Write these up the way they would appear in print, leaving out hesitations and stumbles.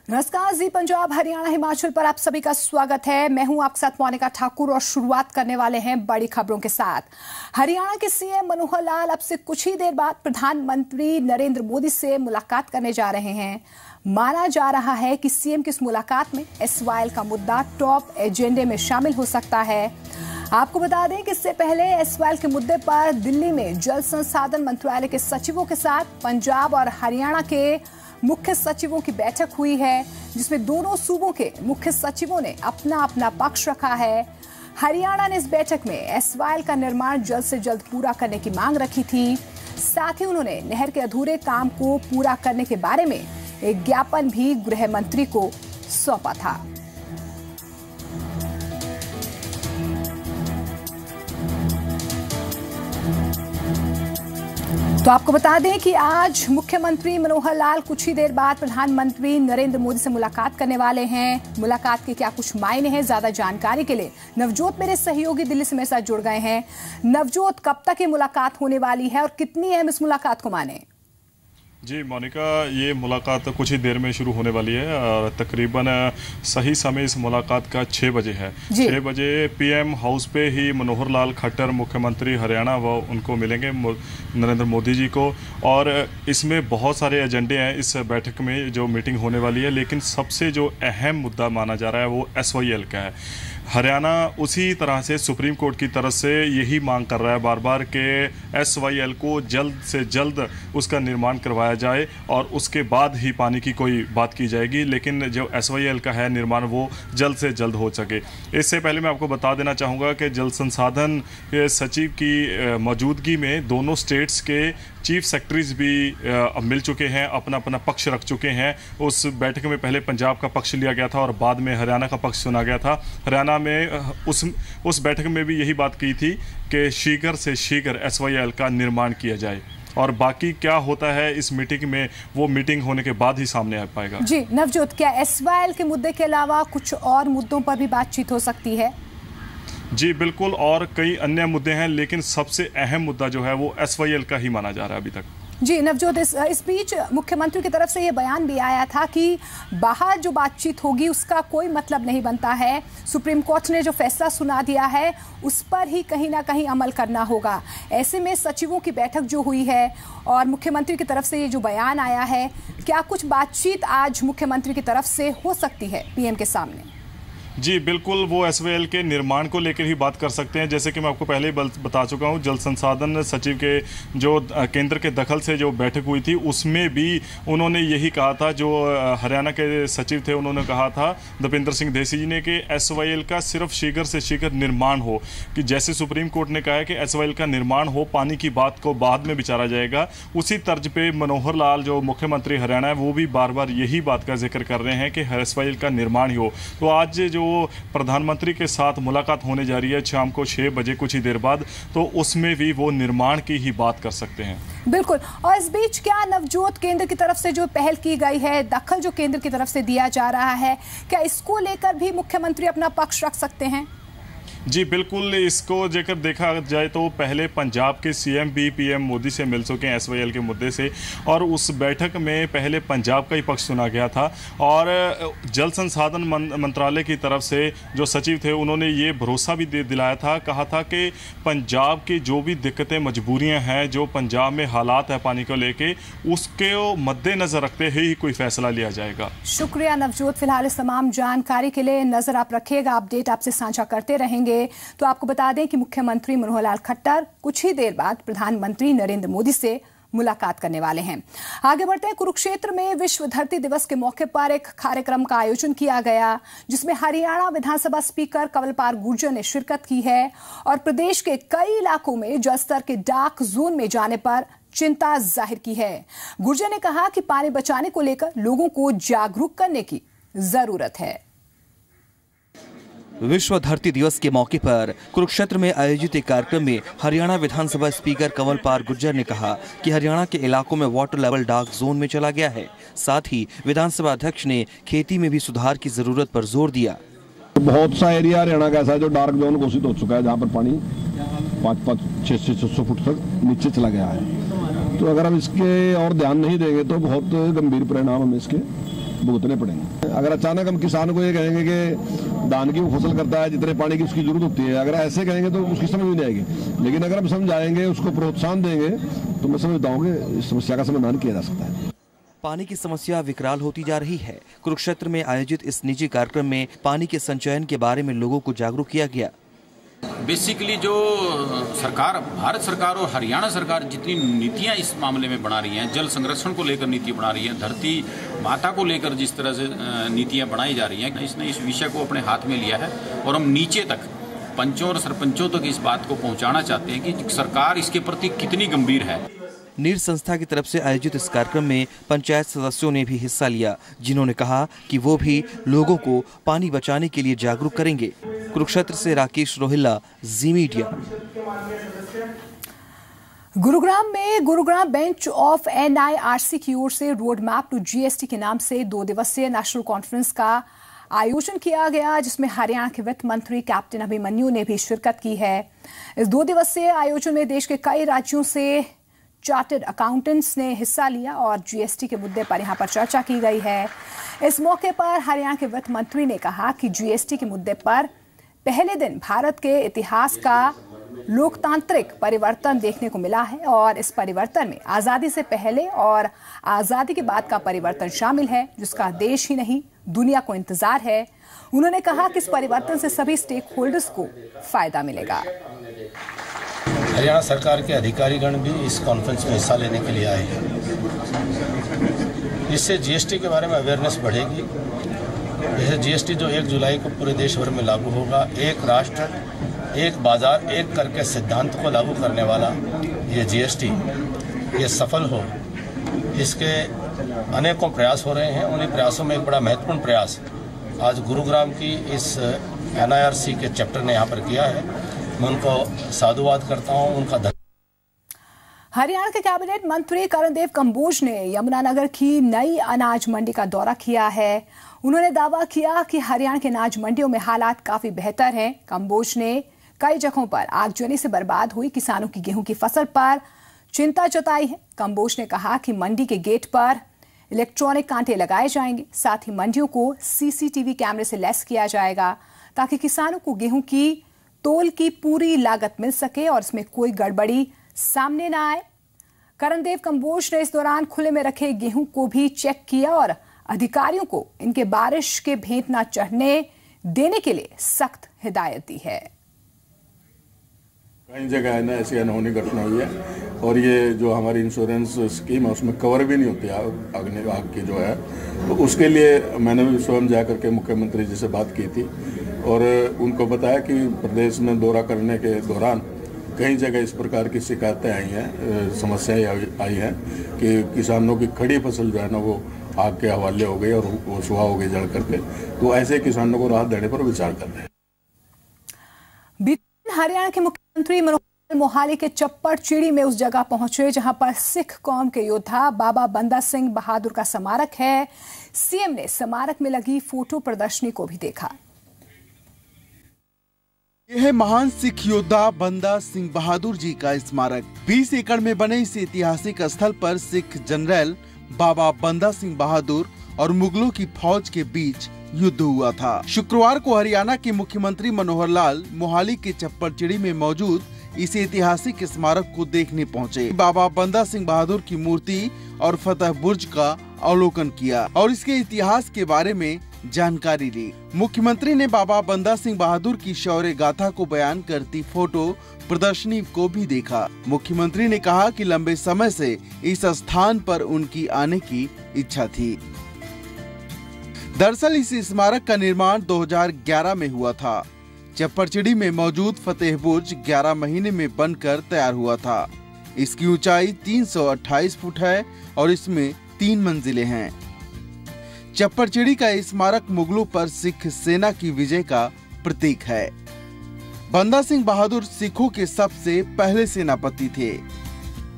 नमस्कार, जी पंजाब हरियाणा हिमाचल पर आप सभी का स्वागत है। मैं हूं आपके साथ मोनिका ठाकुर और शुरुआत करने वाले हैं बड़ी खबरों के साथ। हरियाणा के सीएम मनोहर लाल अब से कुछ ही देर बाद प्रधानमंत्री नरेंद्र मोदी से मुलाकात करने जा रहे हैं। माना जा रहा है कि सीएम की इस मुलाकात में एसवाईएल का मुद्दा टॉप एजेंडे में शामिल हो सकता है। आपको बता दें कि इससे पहले एसवाईएल के मुद्दे पर दिल्ली में जल संसाधन मंत्रालय के सचिवों के साथ पंजाब और हरियाणा के मुख्य सचिवों की बैठक हुई है, जिसमें दोनों सूबों के मुख्य सचिवों ने अपना अपना पक्ष रखा है। हरियाणा ने इस बैठक में एसवाईएल का निर्माण जल्द से जल्द पूरा करने की मांग रखी थी। साथ ही उन्होंने नहर के अधूरे काम को पूरा करने के बारे में एक ज्ञापन भी गृह मंत्री को सौंपा था। तो आपको बता दें कि आज मुख्यमंत्री मनोहर लाल कुछ ही देर बाद प्रधानमंत्री नरेंद्र मोदी से मुलाकात करने वाले हैं। मुलाकात के क्या कुछ मायने हैं, ज्यादा जानकारी के लिए नवजोत मेरे सहयोगी दिल्ली से मेरे साथ जुड़ गए हैं। नवजोत, कब तक ये मुलाकात होने वाली है और कितनी अहम इस मुलाकात को माने? जी मोनिका, ये मुलाकात कुछ ही देर में शुरू होने वाली है और तकरीबन सही समय इस मुलाकात का 6 बजे है। 6 बजे पीएम हाउस पे ही मनोहर लाल खट्टर मुख्यमंत्री हरियाणा वो उनको मिलेंगे नरेंद्र मोदी जी को। और इसमें बहुत सारे एजेंडे हैं इस बैठक में जो मीटिंग होने वाली है, लेकिन सबसे जो अहम मुद्दा माना जा रहा है वो एसवाईएल का है। हरियाणा उसी तरह से सुप्रीम कोर्ट की तरफ से यही मांग कर रहा है बार बार कि एसवाईएल को जल्द से जल्द उसका निर्माण करवाया जाए और उसके बाद ही पानी की कोई बात की जाएगी, लेकिन जो एसवाईएल का है निर्माण वो जल्द से जल्द हो सके। इससे पहले मैं आपको बता देना चाहूँगा कि जल संसाधन के सचिव की मौजूदगी में दोनों स्टेट्स के चीफ सेक्रेटरीज भी मिल चुके हैं, अपना अपना पक्ष रख चुके हैं। उस बैठक में पहले पंजाब का पक्ष लिया गया था और बाद में हरियाणा का पक्ष सुना गया था। हरियाणा में उस बैठक में भी यही बात की थी कि शीघ्र से शीघ्र एसवाईएल का निर्माण किया जाए और बाकी क्या होता है इस मीटिंग में वो मीटिंग होने के बाद ही सामने आ पाएगा। जी नवजोत, क्या एसवाईएल के मुद्दे के अलावा कुछ और मुद्दों पर भी बातचीत हो सकती है? जी बिल्कुल, और कई अन्य मुद्दे हैं, लेकिन सबसे अहम मुद्दा जो है वो एसवाईएल का ही माना जा रहा है अभी तक। जी नवजोत, इस बीच मुख्यमंत्री की तरफ से ये बयान भी आया था कि बाहर जो बातचीत होगी उसका कोई मतलब नहीं बनता है। सुप्रीम कोर्ट ने जो फैसला सुना दिया है उस पर ही कहीं ना कहीं अमल करना होगा। ऐसे में सचिवों की बैठक जो हुई है और मुख्यमंत्री की तरफ से ये जो बयान आया है, क्या कुछ बातचीत आज मुख्यमंत्री की तरफ से हो सकती है पीएम के सामने? जी बिल्कुल, वो एसवाईएल के निर्माण को लेकर ही बात कर सकते हैं। जैसे कि मैं आपको पहले ही बता चुका हूँ, जल संसाधन सचिव के जो केंद्र के दखल से जो बैठक हुई थी उसमें भी उन्होंने यही कहा था। जो हरियाणा के सचिव थे उन्होंने कहा था, दीपेंद्र सिंह देसी जी ने, कि एसवाईएल का सिर्फ शीघ्र से शीघ्र निर्माण हो, कि जैसे सुप्रीम कोर्ट ने कहा है कि एसवाईएल का निर्माण हो, पानी की बात को बाद में विचारा जाएगा, उसी तर्ज पे मनोहर लाल जो मुख्यमंत्री हरियाणा है वो भी बार बार यही बात का जिक्र कर रहे हैं कि एसवाईएल का निर्माण ही हो। तो आज जो प्रधानमंत्री के साथ मुलाकात होने जा रही है शाम को 6 बजे कुछ ही देर बाद, तो उसमें भी वो निर्माण की ही बात कर सकते हैं। बिल्कुल। और इस बीच क्या नवजोत, केंद्र की तरफ से जो पहल की गई है, दखल जो केंद्र की तरफ से दिया जा रहा है, क्या इसको लेकर भी मुख्यमंत्री अपना पक्ष रख सकते हैं? जी बिल्कुल, इसको जेकर देखा जाए तो पहले पंजाब के सीएम भी पीएम मोदी से मिल चुके हैं एसवाईएल के मुद्दे से, और उस बैठक में पहले पंजाब का ही पक्ष सुना गया था। और जल संसाधन मंत्रालय की तरफ से जो सचिव थे उन्होंने ये भरोसा भी दिलाया था, कहा था कि पंजाब की जो भी दिक्कतें मजबूरियां हैं, जो पंजाब में हालात है पानी को लेके, उसके मद्देनजर रखते ही कोई फैसला लिया जाएगा। शुक्रिया नवजोत, फिलहाल इस तमाम जानकारी के लिए नजर आप रखिएगा, अपडेट आपसे साझा करते रहेंगे। तो आपको बता दें कि मुख्यमंत्री मनोहर लाल खट्टर कुछ ही देर बाद प्रधानमंत्री नरेंद्र मोदी से मुलाकात करने वाले हैं। आगे बढ़ते हैं। कुरुक्षेत्र में विश्व धरती दिवस के मौके पर एक कार्यक्रम का आयोजन किया गया, जिसमें हरियाणा विधानसभा स्पीकर कंवरपाल गुर्जर ने शिरकत की है और प्रदेश के कई इलाकों में जलस्तर के डार्क जोन में जाने पर चिंता जाहिर की है। गुर्जर ने कहा कि पानी बचाने को लेकर लोगों को जागरूक करने की जरूरत है। विश्व धरती दिवस के मौके पर कुरुक्षेत्र में आयोजित एक कार्यक्रम में हरियाणा विधानसभा स्पीकर कंवरपाल गुर्जर ने कहा कि हरियाणा के इलाकों में वाटर लेवल डार्क जोन में चला गया है। साथ ही विधानसभा अध्यक्ष ने खेती में भी सुधार की जरूरत पर जोर दिया। बहुत सा एरिया हरियाणा का ऐसा है जो डार्क जोन घोषित हो चुका है, जहाँ पर पानी 500-600 फुट तक नीचे चला गया है। तो अगर हम इसके और ध्यान नहीं देंगे तो बहुत गंभीर परिणाम हमें इसके भुगतने पड़ेंगे। अगर अचानक हम किसान को ये कहेंगे कि धान की वो फसल करता है जितने पानी की उसकी जरूरत होती है, अगर ऐसे कहेंगे तो उसकी समझ नहीं आएगी। लेकिन अगर हम समझाएंगे, उसको प्रोत्साहन देंगे, तो मैं समझता हूँ कि इस समस्या का समाधान किया जा सकता है। पानी की समस्या विकराल होती जा रही है। कुरुक्षेत्र में आयोजित इस निजी कार्यक्रम में पानी के संचयन के बारे में लोगों को जागरूक किया गया। बेसिकली जो सरकार, भारत सरकार और हरियाणा सरकार जितनी नीतियां इस मामले में बना रही हैं, जल संरक्षण को लेकर नीति बना रही है, धरती माता को लेकर जिस तरह से नीतियां बनाई जा रही हैं, इसने इस विषय को अपने हाथ में लिया है और हम नीचे तक पंचों और सरपंचों तक इस बात को पहुंचाना चाहते हैं कि सरकार इसके प्रति कितनी गंभीर है। नीर संस्था की तरफ से आयोजित इस कार्यक्रम में पंचायत सदस्यों ने भी हिस्सा लिया, जिन्होंने कहा कि वो भी लोगों को पानी बचाने के लिए जागरूक करेंगे। कुरुक्षेत्र से राकेश रोहिल्ला, जी मीडिया। गुरुग्राम में गुरुग्राम बेंच ऑफ NIRC की ओर से रोड मैप टू GST के नाम से 2 दिवसीय नेशनल कॉन्फ्रेंस का आयोजन किया गया, जिसमें हरियाणा के वित्त मंत्री कैप्टन अभिमन्यु ने भी शिरकत की है। इस 2 दिवसीय आयोजन में देश के कई राज्यों से चार्टर्ड अकाउंटेंट्स ने हिस्सा लिया और GST के मुद्दे पर यहां पर चर्चा की गई है। इस मौके पर हरियाणा के वित्त मंत्री ने कहा कि GST के मुद्दे पर पहले दिन भारत के इतिहास का लोकतांत्रिक परिवर्तन देखने को मिला है और इस परिवर्तन में आजादी से पहले और आजादी के बाद का परिवर्तन शामिल है, जिसका देश ही नहीं दुनिया को इंतजार है। उन्होंने कहा कि इस परिवर्तन से सभी स्टेक होल्डर्स को फायदा मिलेगा। हरियाणा सरकार के अधिकारीगण भी इस कॉन्फ्रेंस में हिस्सा लेने के लिए आए हैं। इससे GST के बारे में अवेयरनेस बढ़ेगी। जैसे GST जो 1 जुलाई को पूरे देश भर में लागू होगा, एक राष्ट्र एक बाजार एक कर के सिद्धांत को लागू करने वाला ये GST ये सफल हो, इसके अनेकों प्रयास हो रहे हैं। उन्हीं प्रयासों में एक बड़ा महत्वपूर्ण प्रयास आज गुरुग्राम की इस NIRC के चैप्टर ने यहाँ पर किया है। मैं उनको साधुवाद करता हूँ, उनका धन्यवाद। हरियाणा के कैबिनेट मंत्री करणदेव कंबोज ने यमुनानगर की नई अनाज मंडी का दौरा किया है। उन्होंने दावा किया कि हरियाणा के अनाज मंडियों में हालात काफी बेहतर हैं। कंबोज ने कई जगहों पर आगजनी से बर्बाद हुई किसानों की गेहूं की फसल पर चिंता जताई है। कंबोज ने कहा कि मंडी के गेट पर इलेक्ट्रॉनिक कांटे लगाए जाएंगे, साथ ही मंडियों को CCTV कैमरे से लैस किया जाएगा ताकि किसानों को गेहूं की तोल की पूरी लागत मिल सके और इसमें कोई गड़बड़ी सामने न आए। करणदेव कंबोज ने इस दौरान खुले में रखे गेहूं को भी चेक किया और अधिकारियों को इनके बारिश के भेंट न चढ़ने देने के लिए सख्त हिदायत दी है। कई जगह है ना ऐसी अनहोनी घटना हुई है और ये जो हमारी इंश्योरेंस स्कीम है उसमें कवर भी नहीं होती आग की जो है, तो उसके लिए मैंने भी स्वयं जा करके मुख्यमंत्री जी से बात की थी और उनको बताया कि प्रदेश में दौरा करने के दौरान कई जगह इस प्रकार की शिकायतें आई हैं, समस्याएं आई हैं कि किसानों की खड़ी फसल जो है ना वो आग के हवाले हो गई और वो सुहा हो गई जल करके, तो ऐसे किसानों को राहत देने पर विचार कर रहे हैं। हरियाणा के मुख्यमंत्री मनोहर लाल मोहाली के चप्पड़चिड़ी में उस जगह पहुंचे जहां पर सिख कौम के योद्धा बाबा बंदा सिंह बहादुर का स्मारक है। सीएम ने स्मारक में लगी फोटो प्रदर्शनी को भी देखा। यह है महान सिख योद्धा बंदा सिंह बहादुर जी का स्मारक। 20 एकड़ में बने इस ऐतिहासिक स्थल पर सिख जनरल बाबा बंदा सिंह बहादुर और मुगलों की फौज के बीच युद्ध हुआ था। शुक्रवार को हरियाणा के मुख्यमंत्री मनोहर लाल मोहाली के चप्पड़चिड़ी में मौजूद इस ऐतिहासिक स्मारक को देखने पहुंचे। बाबा बंदा सिंह बहादुर की मूर्ति और फतेह बुर्ज का अवलोकन किया और इसके इतिहास के बारे में जानकारी ली। मुख्यमंत्री ने बाबा बंदा सिंह बहादुर की शौर्य गाथा को बयान करती फोटो प्रदर्शनी को भी देखा। मुख्यमंत्री ने कहा कि लंबे समय से इस स्थान पर उनकी आने की इच्छा थी। दरअसल इस स्मारक का निर्माण 2011 में हुआ था। चप्पड़चिड़ी में मौजूद फतेह बुर्ज 11 महीने में बनकर तैयार हुआ था। इसकी ऊंचाई 328 फुट है और इसमें 3 मंजिलें हैं। चप्पड़चिड़ी का स्मारक मुगलों पर सिख सेना की विजय का प्रतीक है। बंदा सिंह बहादुर सिखों के सबसे पहले सेनापति थे।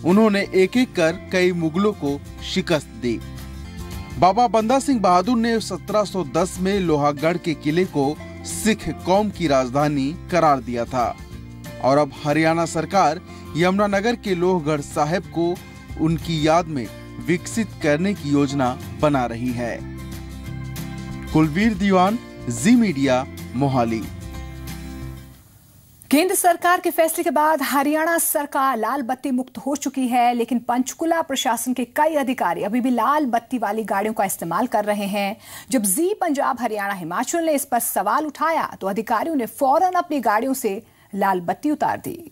उन्होंने एक एक कर कई मुगलों को शिकस्त दी। बाबा बंदा सिंह बहादुर ने 1710 में लोहागढ़ के किले को सिख कौम की राजधानी करार दिया था और अब हरियाणा सरकार यमुनानगर के लोहगढ़ साहिब को उनकी याद में विकसित करने की योजना बना रही है। कुलवीर दीवान, जी मीडिया, मोहाली। केंद्र सरकार के फैसले के बाद हरियाणा सरकार लाल बत्ती मुक्त हो चुकी है, लेकिन पंचकुला प्रशासन के कई अधिकारी अभी भी लाल बत्ती वाली गाड़ियों का इस्तेमाल कर रहे हैं। जब जी पंजाब हरियाणा हिमाचल ने इस पर सवाल उठाया तो अधिकारियों ने फौरन अपनी गाड़ियों से लाल बत्ती उतार दी।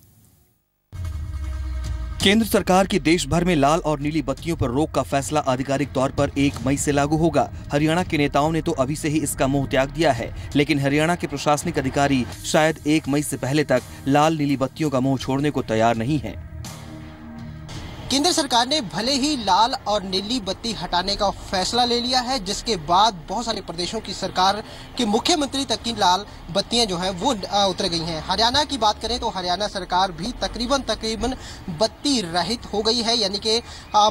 केंद्र सरकार की देश भर में लाल और नीली बत्तियों पर रोक का फैसला आधिकारिक तौर पर 1 मई से लागू होगा। हरियाणा के नेताओं ने तो अभी से ही इसका मुंह त्याग दिया है, लेकिन हरियाणा के प्रशासनिक अधिकारी शायद 1 मई से पहले तक लाल नीली बत्तियों का मुंह छोड़ने को तैयार नहीं है। केंद्र सरकार ने भले ही लाल और नीली बत्ती हटाने का फैसला ले लिया है, जिसके बाद बहुत सारे प्रदेशों की सरकार के मुख्यमंत्री तक की लाल बत्तियां जो हैं वो उतर गई हैं। हरियाणा की बात करें तो हरियाणा सरकार भी तकरीबन बत्ती रहित हो गई है, यानी कि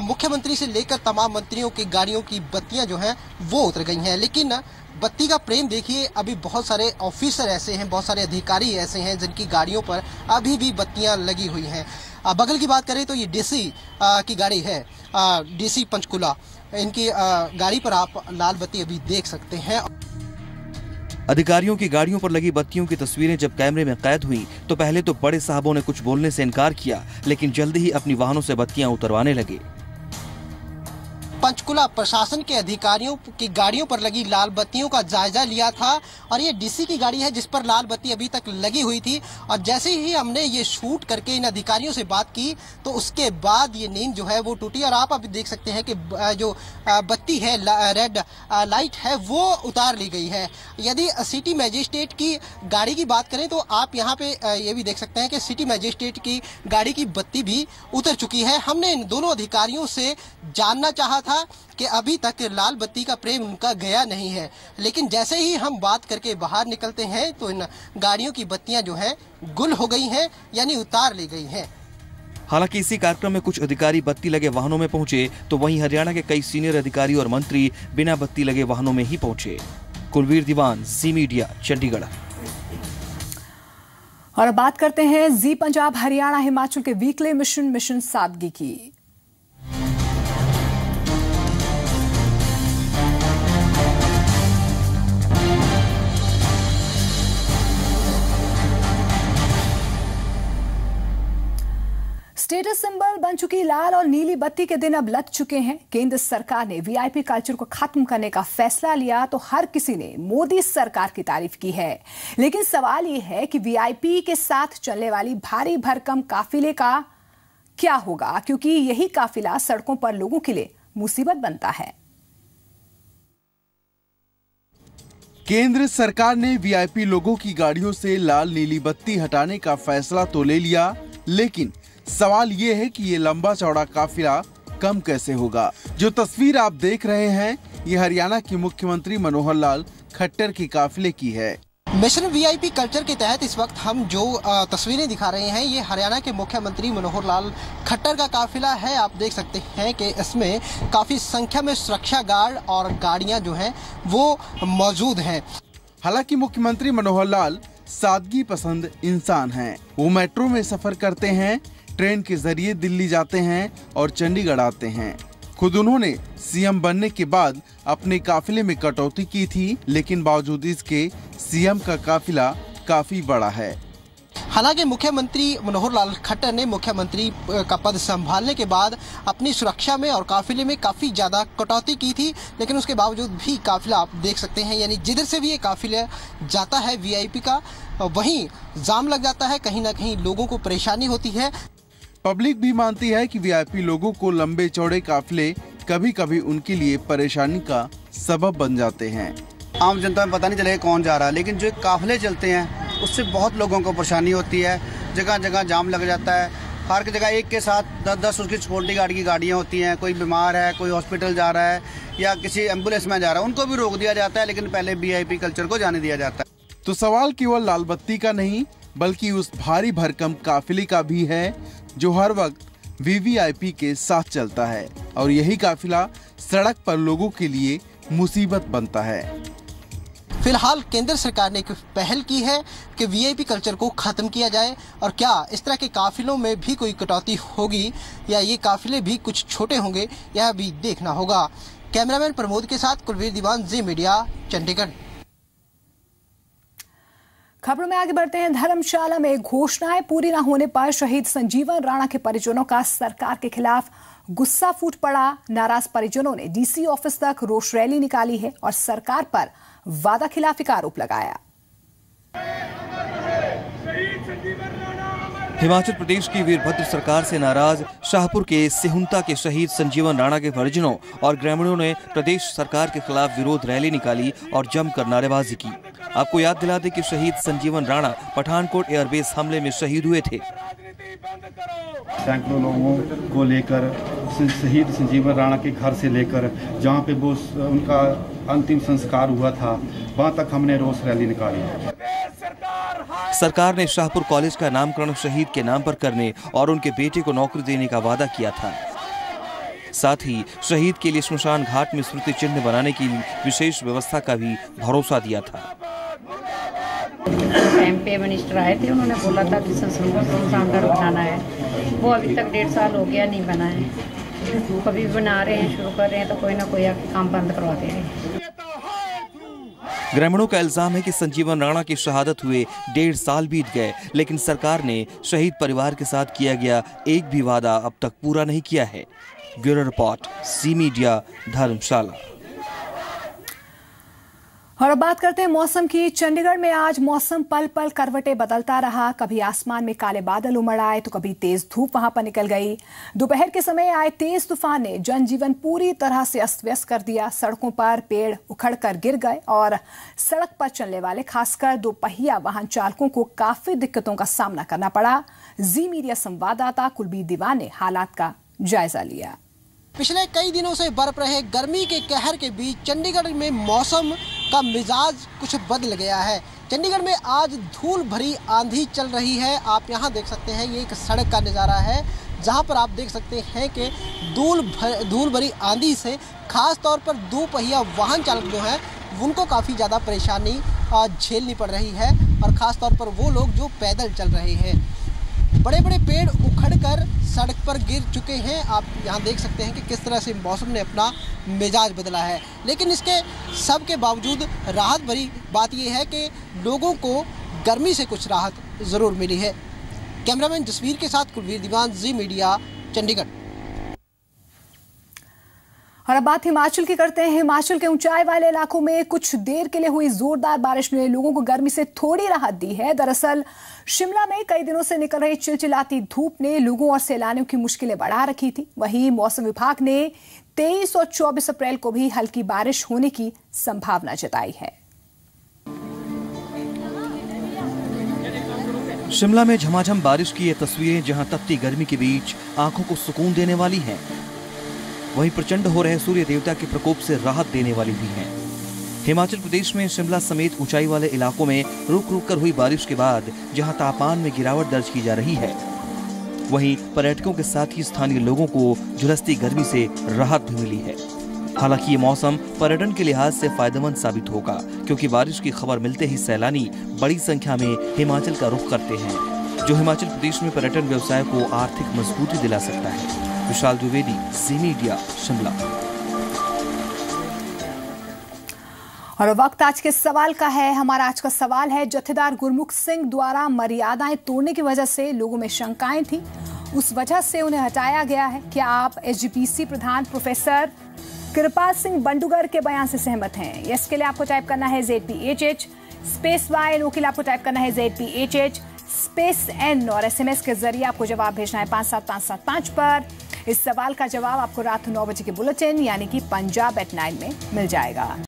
मुख्यमंत्री से लेकर तमाम मंत्रियों की गाड़ियों की बत्तियां जो हैं वो उतर गई हैं। लेकिन बत्ती का प्रेम देखिए, अभी बहुत सारे ऑफिसर ऐसे हैं, बहुत सारे अधिकारी ऐसे हैं जिनकी गाड़ियों पर अभी भी बत्तियां लगी हुई हैं। बगल की बात करें तो ये डीसी की गाड़ी है, डीसी पंचकुला, इनकी गाड़ी पर आप लाल बत्ती अभी देख सकते हैं। अधिकारियों की गाड़ियों पर लगी बत्तियों की तस्वीरें जब कैमरे में कैद हुई तो पहले तो बड़े साहबों ने कुछ बोलने से इनकार किया, लेकिन जल्दी ही अपनी वाहनों से बत्तियां उतरवाने लगे। पंचकुला प्रशासन के अधिकारियों की गाड़ियों पर लगी लाल बत्तियों का जायजा लिया था और ये डीसी की गाड़ी है जिस पर लाल बत्ती अभी तक लगी हुई थी। और जैसे ही हमने ये शूट करके इन अधिकारियों से बात की तो उसके बाद ये नींद जो है वो टूटी और आप अभी देख सकते हैं कि जो बत्ती है, रेड लाइट है, वो उतार ली गई है। यदि सिटी मजिस्ट्रेट की गाड़ी की बात करें तो आप यहाँ पे ये भी देख सकते हैं कि सिटी मजिस्ट्रेट की गाड़ी की बत्ती भी उतर चुकी है। हमने इन दोनों अधिकारियों से जानना चाहा था कि अभी तक लाल बत्ती का प्रेम उनका गया नहीं है, लेकिन जैसे ही हम बात करके बाहर निकलते हैं तो इन गाड़ियों की बत्तियां जो हैं गुल हो गई हैं, यानी उतार ली गई हैं। हालांकि इसी कार्यक्रम में कुछ अधिकारी बत्ती लगे वाहनों में पहुंचे तो वहीं हरियाणा के कई सीनियर अधिकारी और मंत्री बिना बत्ती लगे वाहनों में ही पहुंचे। कुलवीर दीवान, जी मीडिया, चंडीगढ़। और अब बात करते हैं जी पंजाब हरियाणा हिमाचल के वीकली मिशन सादगी की। स्टेटस सिंबल बन चुकी लाल और नीली बत्ती के दिन अब लग चुके हैं। केंद्र सरकार ने वीआईपी कल्चर को खत्म करने का फैसला लिया तो हर किसी ने मोदी सरकार की तारीफ की है, लेकिन सवाल यह है कि वीआईपी के साथ चलने वाली भारी भरकम काफिले का क्या होगा, क्योंकि यही काफिला सड़कों पर लोगों के लिए मुसीबत बनता है। केंद्र सरकार ने वीआईपी लोगों की गाड़ियों से लाल नीली बत्ती हटाने का फैसला तो ले लिया, लेकिन सवाल ये है कि ये लंबा चौड़ा काफिला कम कैसे होगा। जो तस्वीर आप देख रहे हैं ये हरियाणा के मुख्यमंत्री मनोहर लाल खट्टर के काफिले की है। मिशन वीआईपी कल्चर के तहत इस वक्त हम जो तस्वीरें दिखा रहे हैं ये हरियाणा के मुख्यमंत्री मनोहर लाल खट्टर का काफिला है। आप देख सकते हैं कि इसमें काफी संख्या में सुरक्षा गार्ड और गाड़ियां जो हैं वो मौजूद हैं। हालांकि मुख्यमंत्री मनोहर लाल सादगी पसंद इंसान हैं। वो मेट्रो में सफर करते हैं, ट्रेन के जरिए दिल्ली जाते हैं और चंडीगढ़ आते हैं। खुद उन्होंने सीएम बनने के बाद अपने काफिले में कटौती की थी, लेकिन बावजूद इसके सीएम का काफिला काफी बड़ा है। हालांकि मुख्यमंत्री मनोहर लाल खट्टर ने मुख्यमंत्री का पद संभालने के बाद अपनी सुरक्षा में और काफिले में काफी ज्यादा कटौती की थी, लेकिन उसके बावजूद भी काफिला आप देख सकते हैं, यानी जिधर से भी ये काफिला जाता है वीआईपी का वहीं जाम लग जाता है, कहीं ना कहीं लोगों को परेशानी होती है। पब्लिक भी मानती है कि वीआईपी लोगों को लंबे चौड़े काफिले कभी कभी उनके लिए परेशानी का सबब बन जाते हैं। आम जनता में पता नहीं चलेगा कौन जा रहा है, लेकिन जो काफिले चलते हैं उससे बहुत लोगों को परेशानी होती है। जगह जगह जाम लग जाता है, हर जगह एक के साथ 10-10 उसकी सिक्योरिटी गार्ड की गाड़ियाँ होती हैं। कोई बीमार है, कोई हॉस्पिटल जा रहा है या किसी एम्बुलेंस में जा रहा है, उनको भी रोक दिया जाता है, लेकिन पहले वीआईपी कल्चर को जाने दिया जाता है। तो सवाल केवल लाल बत्ती का नहीं बल्कि उस भारी भरकम काफिले का भी है जो हर वक्त वीवीआईपी के साथ चलता है, और यही काफिला सड़क पर लोगों के लिए मुसीबत बनता है। फिलहाल केंद्र सरकार ने एक पहल की है कि वीआईपी कल्चर को खत्म किया जाए, और क्या इस तरह के काफिलों में भी कोई कटौती होगी या ये काफिले भी कुछ छोटे होंगे, यह भी देखना होगा। कैमरामैन प्रमोद के साथ कुलवीर दीवान, जी मीडिया, चंडीगढ़। खबरों में आगे बढ़ते हैं। धर्मशाला में घोषणाएं पूरी न होने पर शहीद संजीवन राणा के परिजनों का सरकार के खिलाफ गुस्सा फूट पड़ा। नाराज परिजनों ने डीसी ऑफिस तक रोष रैली निकाली है और सरकार पर वादा खिलाफी का आरोप लगाया। हिमाचल प्रदेश की वीरभद्र सरकार से नाराज शाहपुर के सिहुंता के शहीद संजीवन राणा के परिजनों और ग्रामीणों ने प्रदेश सरकार के खिलाफ विरोध रैली निकाली और जमकर नारेबाजी की। आपको याद दिला दें कि शहीद संजीवन राणा पठानकोट एयरबेस हमले में शहीद हुए थे। सैकड़ों लोगों को लेकर शहीद संजीवन राणा के घर से लेकर जहां पे वो उनका अंतिम संस्कार हुआ था, वहां तक हमने रोष रैली निकाली। सरकार ने शाहपुर कॉलेज का नामकरण शहीद के नाम पर करने और उनके बेटे को नौकरी देने का वादा किया था। साथ ही शहीद के लिए श्मशान घाट में स्मृति चिन्ह बनाने की विशेष व्यवस्था का भी भरोसा दिया था। एमपी मिनिस्टर आए थे, उन्होंने बोला था कि श्मशान घाट बनाना है, वो अभी तक 1.5 साल हो गया नहीं बना है। कभी बना रहे हैं, शुरू कर रहे हैं तो कोई ना कोई काम बंद करवा दे रहे हैं। ग्रामीणों का इल्जाम है कि संजीवन राणा की शहादत हुए 1.5 साल बीत गए, लेकिन सरकार ने शहीद परिवार के साथ किया गया एक भी वादा अब तक पूरा नहीं किया है। ब्यूरो रिपोर्ट, सी मीडिया, धर्मशाला। और अब बात करते हैं मौसम की। चंडीगढ़ में आज मौसम पल पल करवटें बदलता रहा। कभी आसमान में काले बादल उमड़ आए तो कभी तेज धूप वहां पर निकल गई। दोपहर के समय आए तेज तूफान ने जनजीवन पूरी तरह से अस्त व्यस्त कर दिया। सड़कों पर पेड़ उखड़कर गिर गए और सड़क पर चलने वाले खासकर 2 पहिया वाहन चालकों को काफी दिक्कतों का सामना करना पड़ा। जी मीडिया संवाददाता कुलवीर दीवान ने हालात का जायजा लिया। पिछले कई दिनों से बरप रहे गर्मी के कहर के बीच चंडीगढ़ में मौसम का मिजाज कुछ बदल गया है। चंडीगढ़ में आज धूल भरी आंधी चल रही है। आप यहां देख सकते हैं, ये एक सड़क का नज़ारा है जहां पर आप देख सकते हैं कि धूल भरी आंधी से खास तौर पर 2 पहिया वाहन चालक जो हैं उनको काफ़ी ज़्यादा परेशानी झेलनी पड़ रही है और ख़ास तौर पर वो लोग जो पैदल चल रहे हैं। बड़े बड़े पेड़ उखड़कर सड़क पर गिर चुके हैं। आप यहाँ देख सकते हैं कि किस तरह से मौसम ने अपना मिजाज बदला है। लेकिन इसके सब के बावजूद राहत भरी बात यह है कि लोगों को गर्मी से कुछ राहत ज़रूर मिली है। कैमरामैन जसवीर के साथ कुलवीर दीवान, जी मीडिया, चंडीगढ़। और अब बात हिमाचल की करते हैं। हिमाचल के ऊंचाई वाले इलाकों में कुछ देर के लिए हुई जोरदार बारिश ने लोगों को गर्मी से थोड़ी राहत दी है। दरअसल शिमला में कई दिनों से निकल रही चिलचिलाती धूप ने लोगों और सैलानियों की मुश्किलें बढ़ा रखी थी। वहीं मौसम विभाग ने 23 और 24 अप्रैल को भी हल्की बारिश होने की संभावना जताई है। शिमला में झमाझम बारिश की ये तस्वीरें जहां तपती गर्मी के बीच आंखों को सुकून देने वाली हैं, वहीं प्रचंड हो रहे सूर्य देवता के प्रकोप से राहत देने वाली भी हैं। हिमाचल प्रदेश में शिमला समेत ऊंचाई वाले इलाकों में रुक रुक कर हुई बारिश के बाद जहां तापमान में गिरावट दर्ज की जा रही है, वहीं पर्यटकों के साथ ही स्थानीय लोगों को झुलसती गर्मी से राहत भी मिली है। हालांकि ये मौसम पर्यटन के लिहाज से फायदेमंद साबित होगा, क्योंकि बारिश की खबर मिलते ही सैलानी बड़ी संख्या में हिमाचल का रुख करते हैं, जो हिमाचल प्रदेश में पर्यटन व्यवसाय को आर्थिक मजबूती दिला सकता है। विशाल द्विवेदी, सी मीडिया, शिमला। और वक्त आज के सवाल का है। हमारा आज का सवाल है, जत्थेदार गुरमुख सिंह द्वारा मर्यादाएं तोड़ने की वजह से लोगों में शंकाएं थी, उस वजह से उन्हें हटाया गया है। क्या आप एसजीपीसी प्रधान प्रोफेसर कृपाल सिंह बंडूगर के बयान से सहमत हैं? यस के लिए आपको टाइप करना है ZPHH स्पेस Y, नो के लिए आपको टाइप करना है ZPHH स्पेस N और SMS के जरिए आपको जवाब भेजना है 57575 पर। इस सवाल का जवाब आपको रात 9 बजे के बुलेटिन यानी कि पंजाब एट 9 में मिल जाएगा।